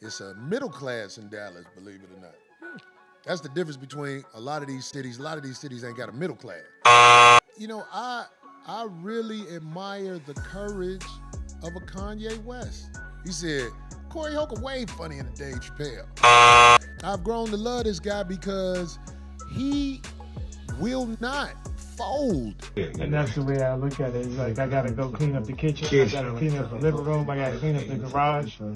It's a middle class in Dallas, believe it or not. That's the difference between a lot of these cities. A lot of these cities ain't got a middle class. You know, I really admire the courage of a Kanye West. He said, Corey Holcomb way funnier than Dave Chappelle. I've grown to love this guy because he will not fold. And that's the way I look at it. It's like I gotta go clean up the kitchen, I gotta clean up the living room, I gotta clean up the garage. A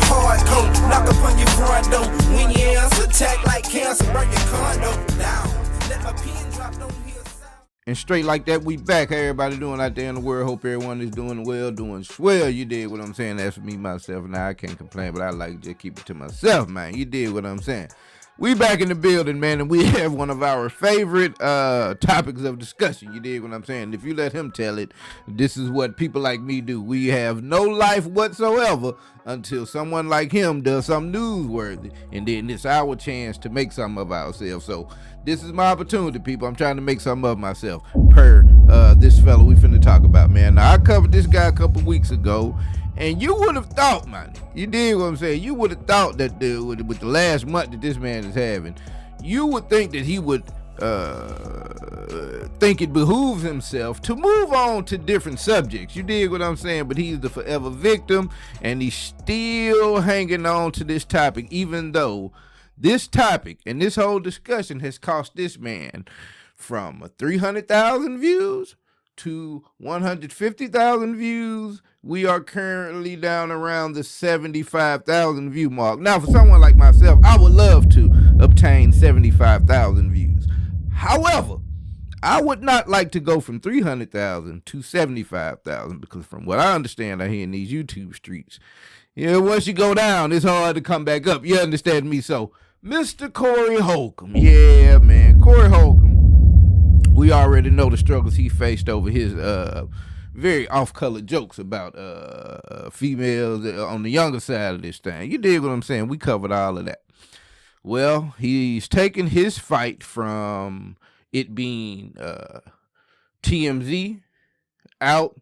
hard coat, knock upon your front door. When your ass attack like cancer, burn your condo down. Let my pen drop, don't hear sound. And straight like that, we back. How everybody doing out there in the world? Hope everyone is doing well, doing swell. You did what I'm saying. That's for me, myself, and I can't complain, but I like to just keep it to myself, man. You did what I'm saying. We back in the building, man, and we have one of our favorite topics of discussion. You dig what I'm saying? If you let him tell it, this is what people like me do. We have no life whatsoever until someone like him does something newsworthy, and then it's our chance to make something of ourselves. So this is my opportunity, people. I'm trying to make something of myself per this fella we finna talk about, man. Now, I covered this guy a couple weeks ago, and you would have thought, man, you did what I'm saying, you would have thought that with the last month that this man is having, you would think that he would think it behooves himself to move on to different subjects. You dig what I'm saying? But he's the forever victim, and he's still hanging on to this topic, even though this topic and this whole discussion has cost this man from 300,000 views to 150,000 views. We are currently down around the 75,000 view mark. Now, for someone like myself, I would love to obtain 75,000 views. However, I would not like to go from 300,000 to 75,000 because from what I understand out here in these YouTube streets, once you go down, it's hard to come back up. You understand me? So, Mr. Corey Holcomb. Yeah, man. Corey Holcomb. We already know the struggles he faced over his very off-colored jokes about females on the younger side of this thing. You dig what I'm saying? We covered all of that. Well, he's taken his fight from it being TMZ out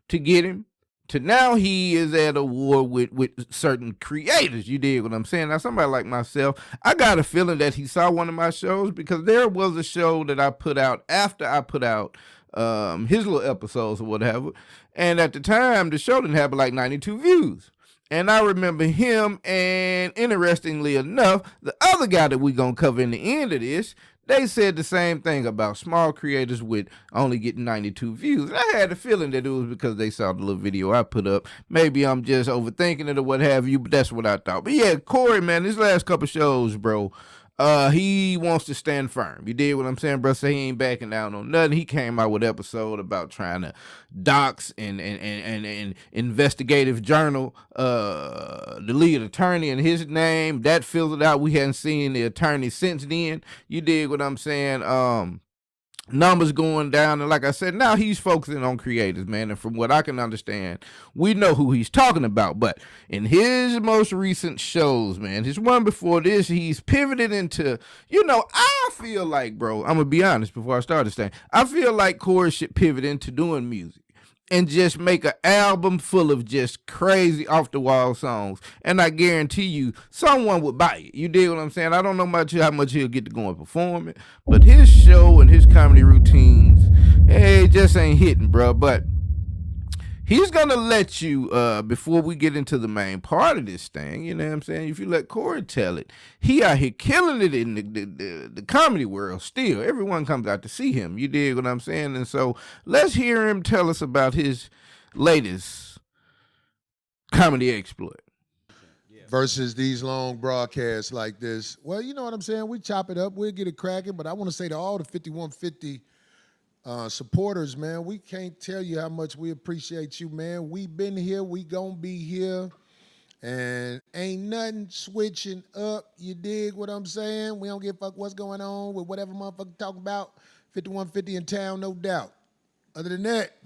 to get him to now he is at a war with certain creators. You dig what I'm saying? Now, somebody like myself, I got a feeling that he saw one of my shows because there was a show that I put out after I put out his little episodes or whatever. And at the time, the show didn't have like 92 views. And I remember him, and interestingly enough, the other guy that we gonna cover in the end of this, they said the same thing about small creators with only getting 92 views. And I had a feeling that it was because they saw the little video I put up. Maybe I'm just overthinking it or what have you, but that's what I thought. But yeah, Corey, man, this last couple shows, bro, he wants to stand firm. You did what I'm saying, bro? So he ain't backing down on nothing. He came out with an episode about trying to dox and investigative journal the lead attorney and his name. That filled it out. We hadn't seen the attorney since then. You dig what I'm saying? Numbers going down, and like I said, now he's focusing on creators, man, and from what I can understand, we know who he's talking about. But in his most recent shows, man, his one before this, he's pivoted into, I feel like, bro, I'm gonna be honest before I start this thing, I feel like Corey should pivot into doing music and just make an album full of just crazy off-the-wall songs. And I guarantee you, someone would buy it. You dig what I'm saying? I don't know how much he'll get to go and perform it, but his show and his comedy routines, it just ain't hitting, bro. But he's going to let you, before we get into the main part of this thing, you know what I'm saying? If you let Corey tell it, he out here killing it in the comedy world still. Everyone comes out to see him. You dig what I'm saying? And so let's hear him tell us about his latest comedy exploit. Versus these long broadcasts like this. Well, you know what I'm saying? We chop it up. We'll get it cracking. But I want to say to all the 5150 supporters, man, we can't tell you how much we appreciate you, man. We been here, we gonna be here, and ain't nothing switching up. You dig what I'm saying? We don't give a fuck what's going on with whatever motherfucker talk about. 5150 in town, no doubt. Other than that,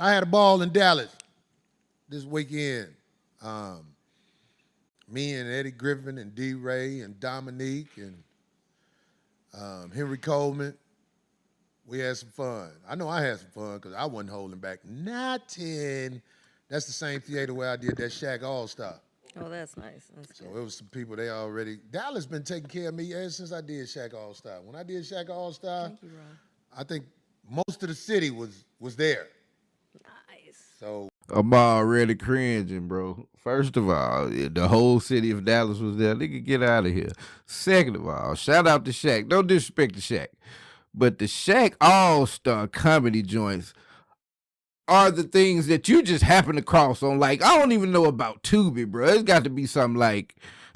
I had a ball in Dallas this weekend. Me and Eddie Griffin and D. Ray and Dominique and Henry Coleman. We had some fun. I know I had some fun because I wasn't holding back nothing. That's the same theater where I did that Shaq All-Star. Oh, that's nice. That's So good. it was some people they already. Dallas been taking care of me ever since I did Shaq All-Star. When I did Shaq All-Star, Thank you, Ron. I think most of the city was there. Nice. So I'm already cringing, bro. First of all, the whole city of Dallas was there. Nigga, get out of here. Second of all, shout out to Shaq. Don't disrespect the Shaq. But the Shaq All-Star comedy joints are the things that you just happen to cross on. Like, I don't even know about Tubi, bro. It's got to be something like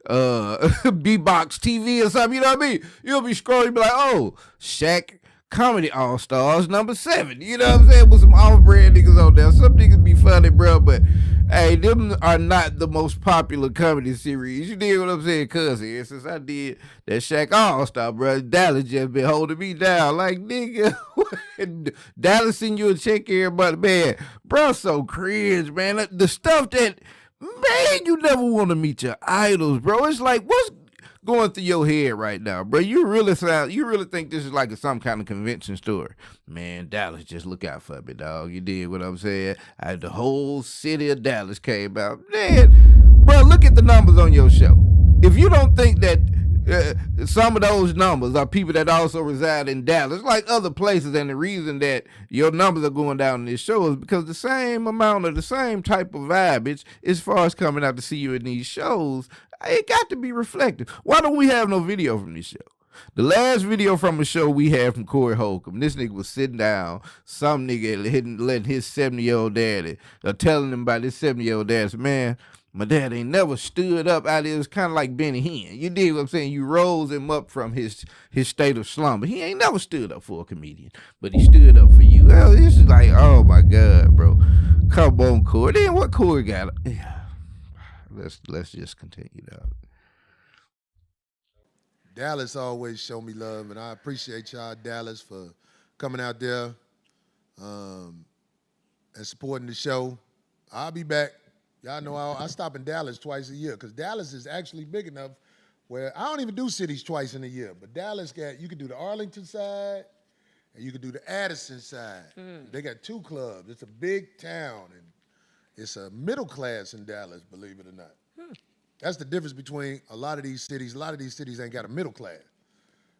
B-Box TV or something, you know what I mean? You'll be scrolling, you be like, oh, Shaq Comedy All-Stars #7. You know what I'm saying? With some off-brand niggas on there. Some niggas be funny, bro, but hey, them are not the most popular comedy series. You dig what I'm saying? Cuz since I did that Shaq All-Star, bro, Dallas just been holding me down. Like, nigga, Dallas send you a check here, but man, bro, so cringe, man. The stuff that, man, you never want to meet your idols, bro. It's like, what's going through your head right now, bro? You really think this is like some kind of convention story? Man, Dallas, just look out for me, dog. You did what I'm saying? The whole city of Dallas came out. Man, bro, look at the numbers on your show. If you don't think that some of those numbers are people that also reside in Dallas, like other places, and the reason that your numbers are going down in this show is because the same amount of the same type of vibe, as far as coming out to see you in these shows, it got to be reflective. Why don't we have no video from this show? The last video from a show we had from Corey Holcomb, this nigga was sitting down, some nigga letting his 70-year-old daddy, telling him about his 70-year-old daddy, said, man, my dad ain't never stood up out there. It was kind of like Benny Hinn. You dig what I'm saying? You rose him up from his state of slumber. He ain't never stood up for a comedian, but he stood up for you. Well, this is like, oh my God, bro. Come on, Corey. Then what Corey got? Let's just continue, dog. Dallas always show me love, and I appreciate y'all, Dallas, for coming out there and supporting the show. I'll be back. Y'all know I stop in Dallas twice a year because Dallas is actually big enough where I don't even do cities twice in a year, but Dallas you can do the Arlington side and you can do the Addison side. They got 2 clubs. It's a big town, and it's a middle class in Dallas, believe it or not. That's the difference between a lot of these cities. A lot of these cities ain't got a middle class.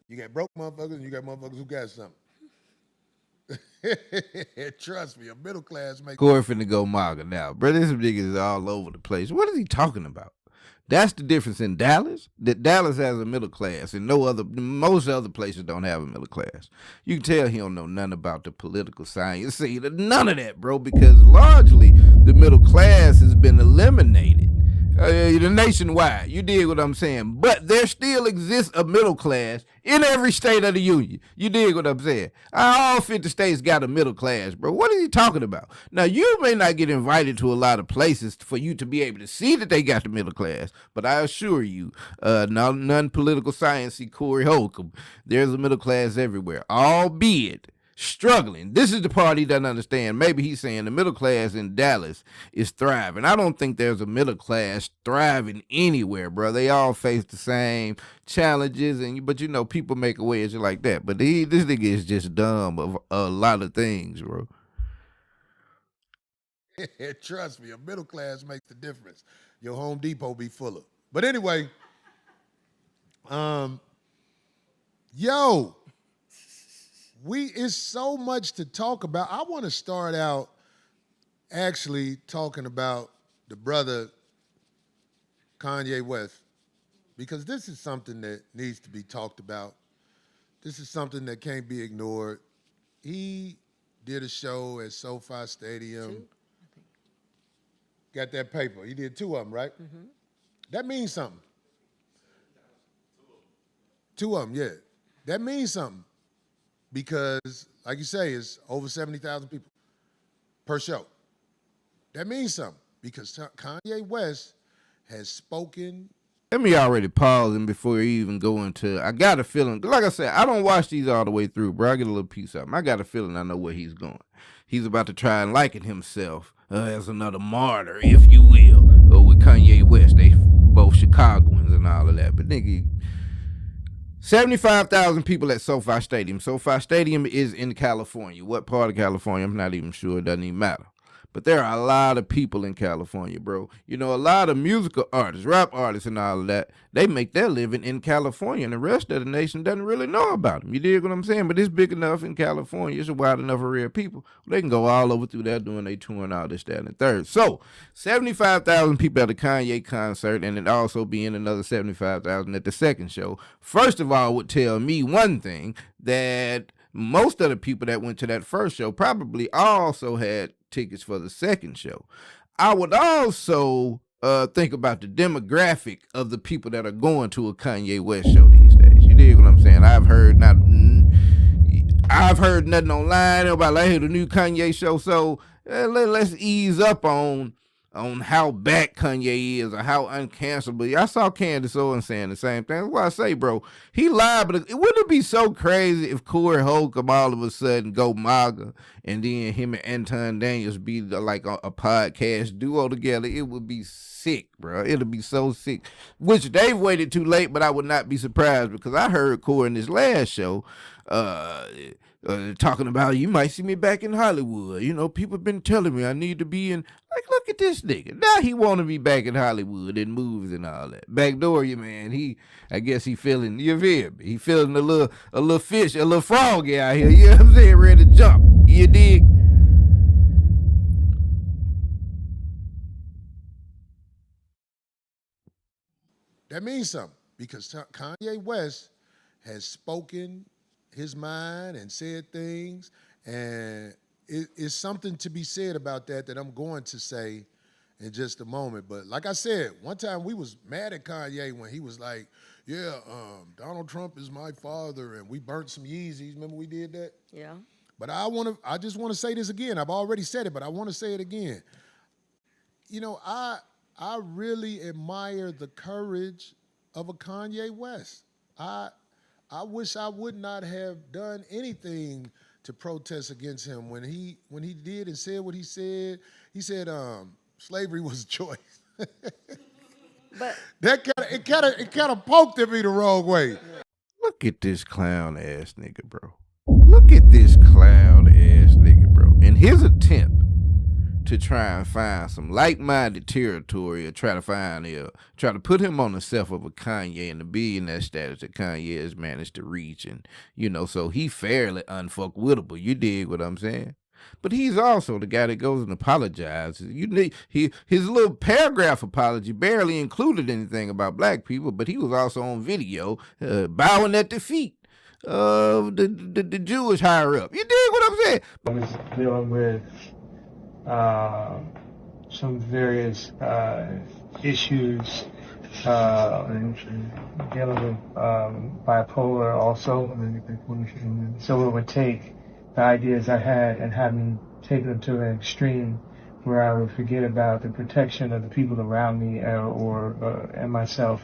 You got broke motherfuckers and you got motherfuckers who got something. Trust me, a middle class makes. Corey finna go MAGA now. Bro, this nigga is all over the place. What is he talking about? That's the difference in Dallas. That Dallas has a middle class and most other places don't have a middle class. You can tell he don't know nothing about the political science. See, none of that, bro, because largely the middle class has been eliminated. Nationwide, you dig what I'm saying? But there still exists a middle class in every state of the union. You dig what I'm saying? All 50 states got a middle class, bro. What is he talking about? Now, you may not get invited to a lot of places for you to be able to see that they got the middle class, but I assure you, non-political sciencey Corey Holcomb, there's a middle class everywhere, albeit struggling. This is the part he doesn't understand. Maybe he's saying the middle class in Dallas is thriving. I don't think there's a middle class thriving anywhere, bro. They all face the same challenges, but you know, people make a wedge like that. But this nigga is just dumb of a lot of things, bro. Trust me, a middle class makes the difference. Your Home Depot be fuller. But anyway, it's so much to talk about. I want to start out actually talking about the brother Kanye West, because this is something that needs to be talked about. This is something that can't be ignored. He did a show at SoFi Stadium. Got that paper. He did 2 of them, right? Mm-hmm. That means something. 2 of them, yeah. That means something. Because, like you say, it's over 70,000 people per show. That means something because Kanye West has spoken. Let me already pause him before you even go into. I got a feeling, like I said, I don't watch these all the way through, bro. I get a little piece of him. I got a feeling I know where he's going. He's about to try and liken himself as another martyr, if you will, with Kanye West. They both Chicagoans and all of that. But nigga, 75,000 people at SoFi Stadium. SoFi Stadium is in California. What part of California? I'm not even sure. It doesn't even matter. But there are a lot of people in California, bro. You know, a lot of musical artists, rap artists and all of that, they make their living in California, and the rest of the nation doesn't really know about them. You dig what I'm saying? But it's big enough in California. It's a wide enough array of people. They can go all over through there doing their tour and all this, that, and the third. So, 75,000 people at the Kanye concert, and it also being another 75,000 at the second show. First of all, would tell me one thing, that most of the people that went to that first show probably also had tickets for the second show. I would also think about the demographic of the people that are going to a Kanye West show these days. You dig what I'm saying? I've heard nothing online about like, hey, the new Kanye show. So let's ease up on how back Kanye is or how uncancelable. I saw Candace Owens saying the same thing. That's why I say, bro, he lied, but wouldn't it be so crazy if Corey Holcomb all of a sudden go MAGA and then him and Anton Daniels be like a podcast duo together? It would be sick, bro. It'll be so sick. Which they've waited too late, but I would not be surprised because I heard Corey in his last show talking about, you might see me back in Hollywood. You know, people been telling me I need to be in. Like, look at this nigga. Now he want to be back in Hollywood in movies and all that. Backdoor you, man. I guess he feeling, you feel me? He feeling a little fish, a little froggy out here. You know what I'm saying? Ready to jump. You dig? That means something because Kanye West has spoken his mind and said things, and it's something to be said about that I'm going to say in just a moment. But like I said, one time we was mad at Kanye when he was like, yeah, Donald Trump is my father, and we burnt some Yeezys. Remember we did that? Yeah. But I just want to say this again. I've already said it, but I want to say it again. You know, I really admire the courage of a Kanye West. I wish I would not have done anything to protest against him when he did and said what he said. He said slavery was a choice. But It kind of poked at me the wrong way. Look at this clown ass nigga, bro. Look at this clown ass nigga, bro. In his attempt to try and find some like-minded territory or try to put him on the self of a Kanye and the billionaire status that Kanye has managed to reach, and so he fairly unfuckwittable. You dig what I'm saying? But he's also the guy that goes and apologizes. His little paragraph apology barely included anything about black people, but he was also on video bowing at the feet of the Jewish higher up. You dig what I'm saying? I was dealing with some various issues, dealing with bipolar also. So it would take the ideas I had and have me take them to an extreme where I would forget about the protection of the people around me and myself.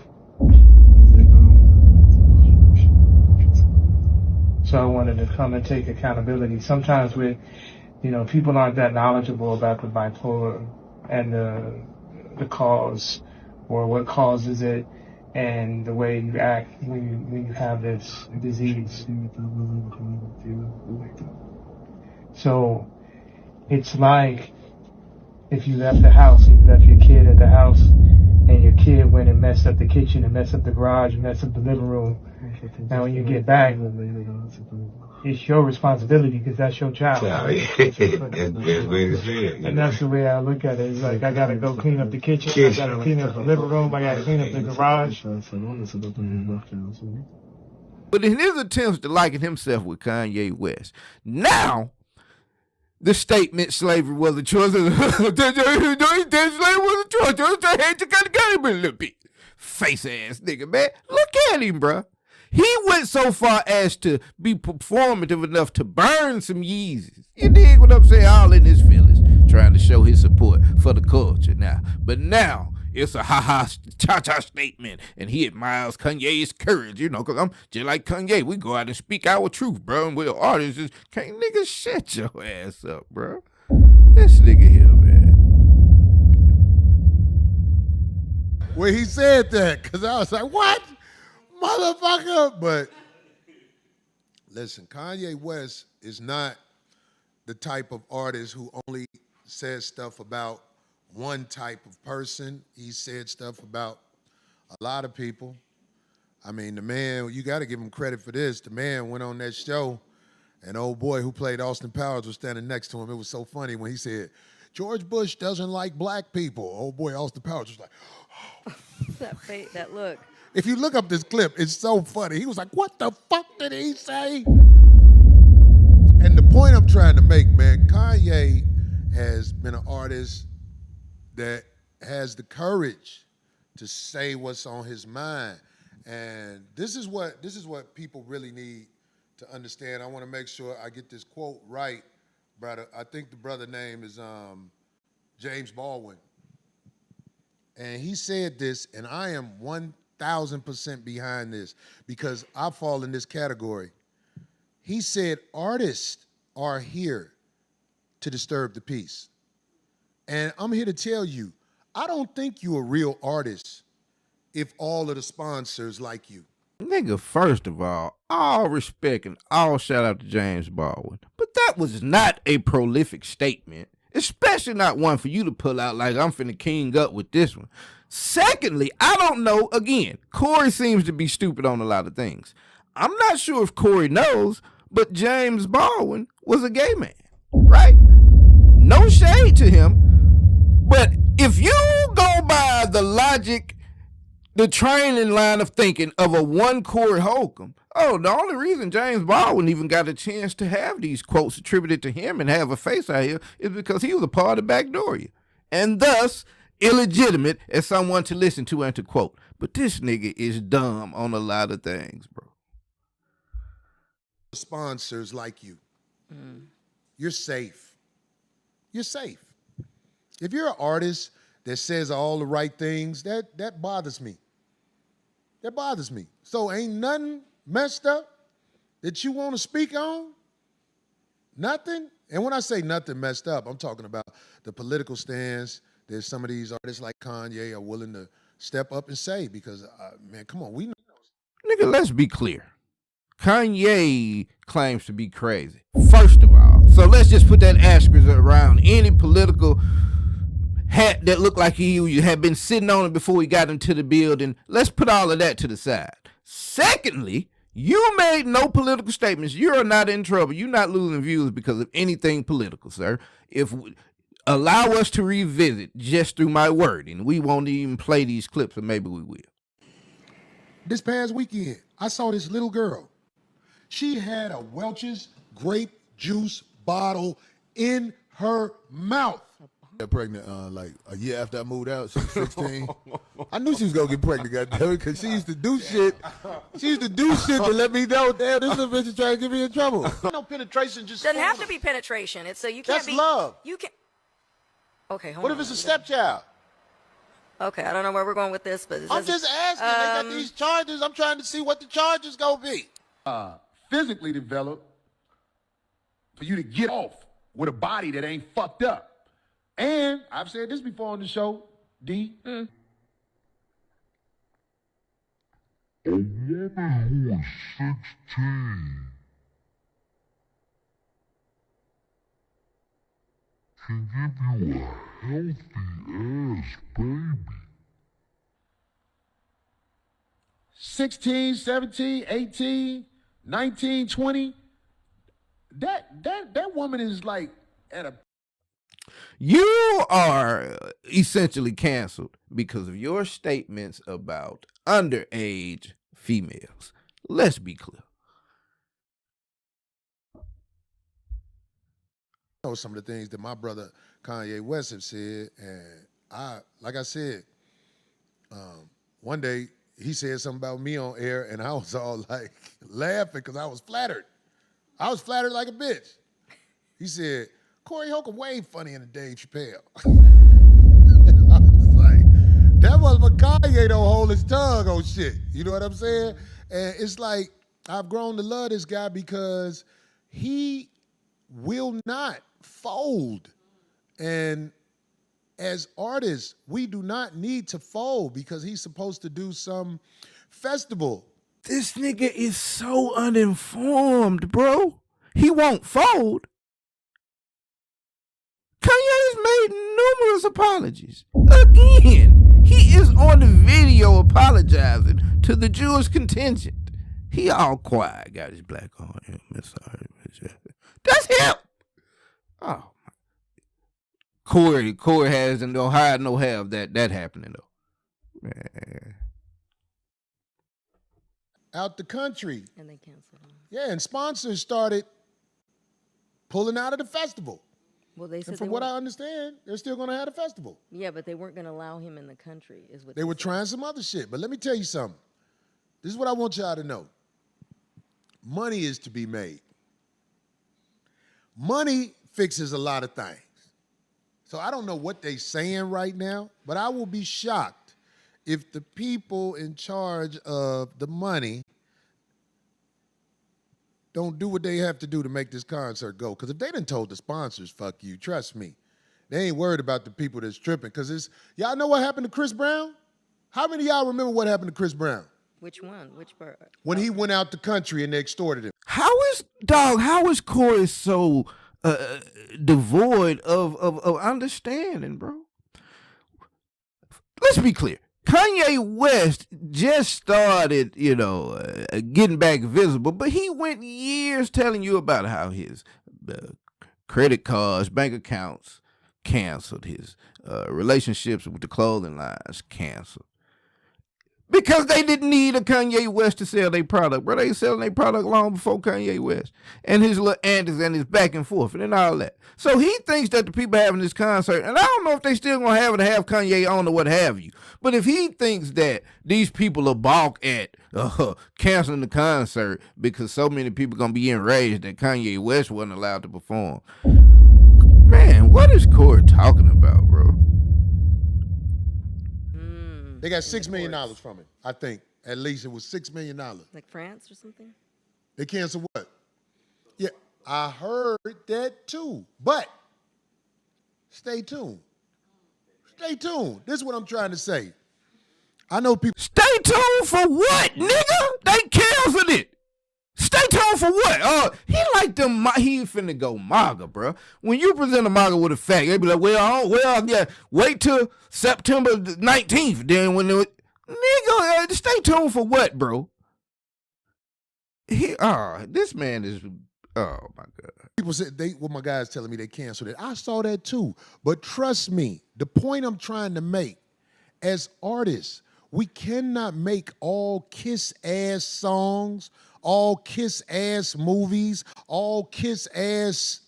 So I wanted to come and take accountability. Sometimes people aren't that knowledgeable about the bipolar and the cause or what causes it and the way you act when you have this disease. So it's like if you left the house and you left your kid at the house and your kid went and messed up the kitchen and messed up the garage and messed up the living room. Now when you get back, it's your responsibility because that's your child. That's the best way to say it. And that's the way I look at it. It's like I gotta go clean up the kitchen, I gotta clean up the living room, I gotta clean up the garage. But in his attempts to liken himself with Kanye West, now the statement slavery was a choice. Slavery was a choice. I hate to kind of got him a little bit. Face ass nigga, man. Look at him, bruh. He went so far as to be performative enough to burn some Yeezys. You dig what I'm saying? All in his feelings, trying to show his support for the culture now. But now it's a cha-cha statement, and he admires Kanye's courage, because I'm just like Kanye. We go out and speak our truth, bro, and we're artists. Can't nigga shut your ass up, bro. This nigga here, man. When he said that, because I was like, what? Motherfucker. But listen, Kanye West is not the type of artist who only said stuff about one type of person. He said stuff about a lot of people. I mean, the man, you got to give him credit for this. The man went on that show, and old boy who played Austin Powers was standing next to him. It was so funny when he said, George Bush doesn't like black people. Old boy Austin Powers was like, that look. if you look up this clip, it's so funny. He was like, what the fuck did he say? And the point I'm trying to make, man, Kanye has been an artist that has the courage to say what's on his mind. And this is what people really need to understand. I want to make sure I get this quote right, brother. I think the brother name is James Baldwin. And he said this, and I am 1,000% behind this because I fall in this category. He said, artists are here to disturb the peace. And I'm here to tell you, I don't think you're a real artist if all of the sponsors like you. Nigga, first of all respect and all shout out to James Baldwin. But that was not a prolific statement, especially not one for you to pull out like I'm finna king up with this one. Secondly, I don't know, again, Corey seems to be stupid on a lot of things. I'm not sure if Corey knows, but James Baldwin was a gay man, right? No shade to him, but if you go by the logic, the training line of thinking of a one Corey Holcomb, the only reason James Baldwin even got a chance to have these quotes attributed to him and have a face out here is because he was a part of backdoor you, and thus illegitimate as someone to listen to and to quote. But this nigga is dumb on a lot of things, bro. Sponsors like you. You're safe. You're safe. If you're an artist that says all the right things, that bothers me. That bothers me. So ain't nothing messed up that you want to speak on? Nothing? And when I say nothing messed up, I'm talking about the political stance that some of these artists like Kanye are willing to step up and say because, man, come on, we know. Nigga, let's be clear. Kanye claims to be crazy, first of all. So let's just put that asterisk around any political hat that looked like he had been sitting on it before he got into the building. Let's put all of that to the side. Secondly, you made no political statements. You're not in trouble. You're not losing views because of anything political, sir. Allow us to revisit just through my wording. We won't even play these clips, or maybe we will. This past weekend, I saw this little girl. She had a Welch's grape juice bottle in her mouth. Got pregnant like a year after I moved out. She was 16. I knew she was gonna get pregnant, goddamn, because she used to do shit. She used to do shit to let me know, damn, this little bitch is trying to get me in trouble. No penetration, just Doesn't have to be penetration. It's so you can't That's be love. You can. Okay, hold What on. if it's a stepchild? Okay, I don't know where we're going with this, but I'm just asking. They got these charges. I'm trying to see what the charges gonna be. Physically developed for you to get off with a body that ain't fucked up. And I've said this before on the show, D. A woman who is 16 can give you a healthy ass baby. 16, 17, 18, 19, 20. That woman is like at a... You are essentially canceled because of your statements about underage females. Let's be clear. I know some of the things that my brother Kanye West have said, and like I said, one day he said something about me on air, and I was all like laughing because I was flattered. I was flattered like a bitch. He said, Corey Holcomb way funnier than Dave Chappelle. I was like, that motherfucker Kanye don't hold his tongue on shit. You know what I'm saying? And it's like, I've grown to love this guy because he will not fold. And as artists, we do not need to fold because he's supposed to do some festival. This nigga is so uninformed, bro. He won't fold. Kanye is made numerous apologies. Again, he is on the video apologizing to the Jewish contingent. He all quiet, got his black on him. Sorry. That's him. Oh, Corey has no hide, no have that happening though. Man. Out the country. And they canceled him. Yeah, and sponsors started pulling out of the festival. Well, they said And from what I understand, they're still going to have the festival. Yeah, but they weren't going to allow him in the country, is what They were trying some other shit. But let me tell you something. This is what I want y'all to know. Money is to be made. Money fixes a lot of things. So I don't know what they're saying right now, but I will be shocked if the people in charge of the money don't do what they have to do to make this concert go. Because if they done told the sponsors, fuck you, trust me, they ain't worried about the people that's tripping. Because y'all know what happened to Chris Brown? How many of y'all remember what happened to Chris Brown? Which one? Which part? When he went out the country and they extorted him. How is Corey so devoid of understanding, bro? Let's be clear. Kanye West just started, getting back visible, but he went years telling you about how his credit cards, bank accounts canceled, his relationships with the clothing lines canceled. Because they didn't need a Kanye West to sell their product, bro. They selling their product long before Kanye West. And his little antics and his back and forth and all that. So he thinks that the people having this concert, and I don't know if they still gonna have it to have Kanye on or what have you, but if he thinks that these people are balk at canceling the concert because so many people gonna be enraged that Kanye West wasn't allowed to perform, man, what is Corey talking about, bro? They got $6 million from it, I think. At least it was $6 million. Like France or something? They canceled what? Yeah, I heard that too. But stay tuned. Stay tuned. This is what I'm trying to say. I know people. Stay tuned for what, nigga? They canceled it. Stay tuned for what? He like them. He finna go MAGA, bro. When you present a MAGA with a fact, they be like, yeah, wait till September 19th. Then when nigga, stay tuned for what, bro? This man is. Oh my God. People said my guys telling me they canceled it. I saw that too. But trust me, the point I'm trying to make, as artists, we cannot make all kiss-ass songs, all kiss-ass movies, all kiss-ass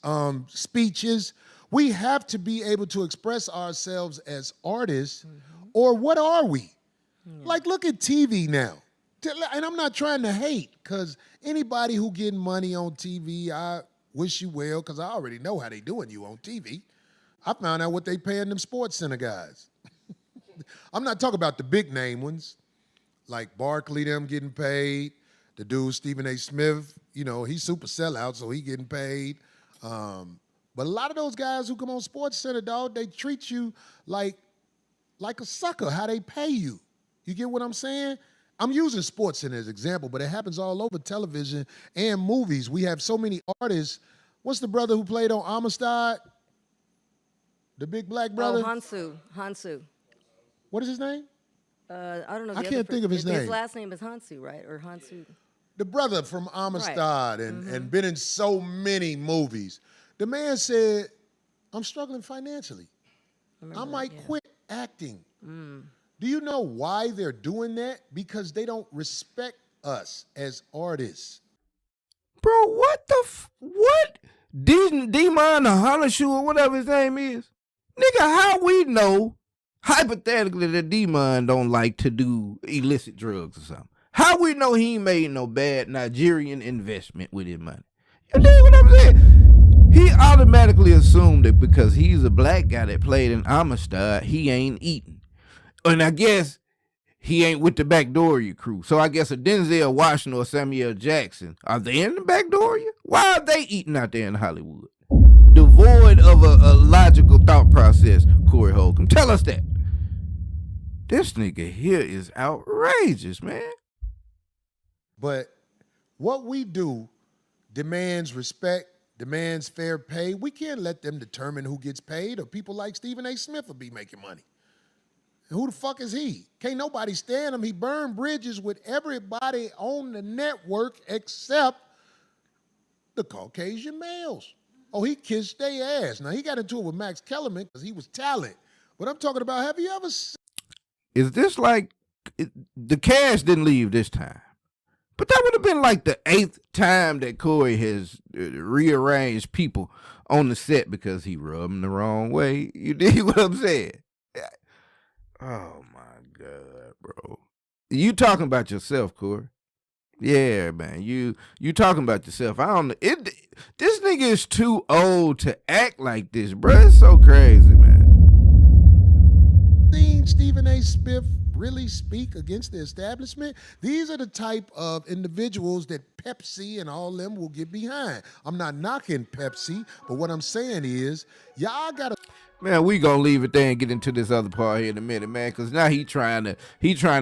speeches. We have to be able to express ourselves as artists, or what are we? Like, look at TV now. And I'm not trying to hate, because anybody who getting money on TV, I wish you well, because I already know how they doing you on TV. I found out what they paying them Sports Center guys. I'm not talking about the big name ones, like Barkley, them getting paid. The dude, Stephen A. Smith, he's super sellout, so he getting paid. But a lot of those guys who come on Sports Center, dog, they treat you like a sucker, how they pay you. You get what I'm saying? I'm using Sports Center as an example, but it happens all over television and movies. We have so many artists. What's the brother who played on Amistad? The big black brother? Oh, Hansu. What is his name? I don't know. I can't think of his name. His last name is Hansu, right? Or Hansu. The brother from Amistad and been in so many movies. The man said, I'm struggling financially. I might quit acting. Do you know why they're doing that? Because they don't respect us as artists. Bro, what the what? D-Man or Hollowshoe or whatever his name is? Nigga, how we know, hypothetically, that D-Man don't like to do illicit drugs or something? How we know he ain't made no bad Nigerian investment with his money? You dig what I'm saying? He automatically assumed that because he's a black guy that played in Amistad, he ain't eating. And I guess he ain't with the Backdooria crew. So I guess a Denzel Washington or Samuel Jackson, are they in the Backdooria? Why are they eating out there in Hollywood? Devoid of a logical thought process, Corey Holcomb. Tell us that. This nigga here is outrageous, man. But what we do demands respect demands fair pay. We can't let them determine who gets paid, or people like Stephen A. Smith will be making money. And who the fuck is he? Can't nobody stand him. He burned bridges with everybody on the network except the Caucasian males. Oh, he kissed their ass. Now, he got into it with Max Kellerman because he was talent. But I'm talking about, have you ever seen? Is this like, the cash didn't leave this time, but that would have been like the 8th time that Corey has rearranged people on the set because he rubbed them the wrong way. You dig what I'm saying? Oh my God, bro. You talking about yourself, Corey. Yeah, man. You talking about yourself. I don't know. This nigga is too old to act like this, bro. It's so crazy, man. Seen Stephen A. Smith really speak against the establishment? These are the type of individuals that Pepsi and all them will get behind. I'm not knocking Pepsi, but what I'm saying is, y'all gotta. Man, we gonna leave it there and get into this other part here in a minute, man, because now he trying to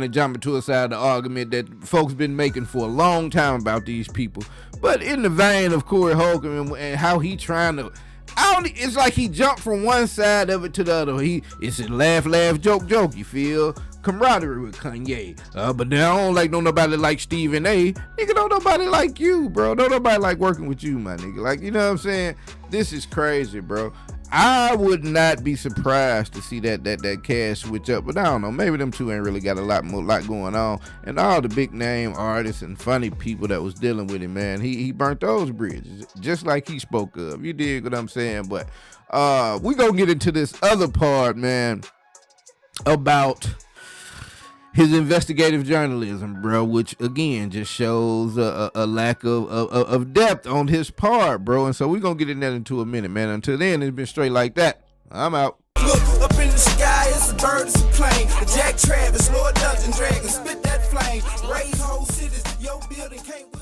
jump into a side of the argument that folks been making for a long time about these people. But in the vein of Corey Holcomb and how he trying to, it's like he jumped from one side of it to the other. It's a laugh, joke, you feel? Camaraderie with Kanye. But now I don't like nobody like Stephen A. Nigga, don't nobody like you, bro. Don't nobody like working with you, my nigga. Like, you know what I'm saying? This is crazy, bro. I would not be surprised to see that cash switch up, but I don't know. Maybe them two ain't really got a lot going on. And all the big name artists and funny people that was dealing with him, man, he burnt those bridges just like he spoke of. You dig what I'm saying? But we gonna get into this other part, man, about his investigative journalism, bro, which again just shows a lack of depth on his part, bro. And so we're gonna get in that into a minute, man. Until then, it's been straight like that. I'm out. Look up in the sky, it's a bird, it's a plane. The Jack Travis, Lord Dungeon Dragon, spit that flame. Raise whole cities, your building can't.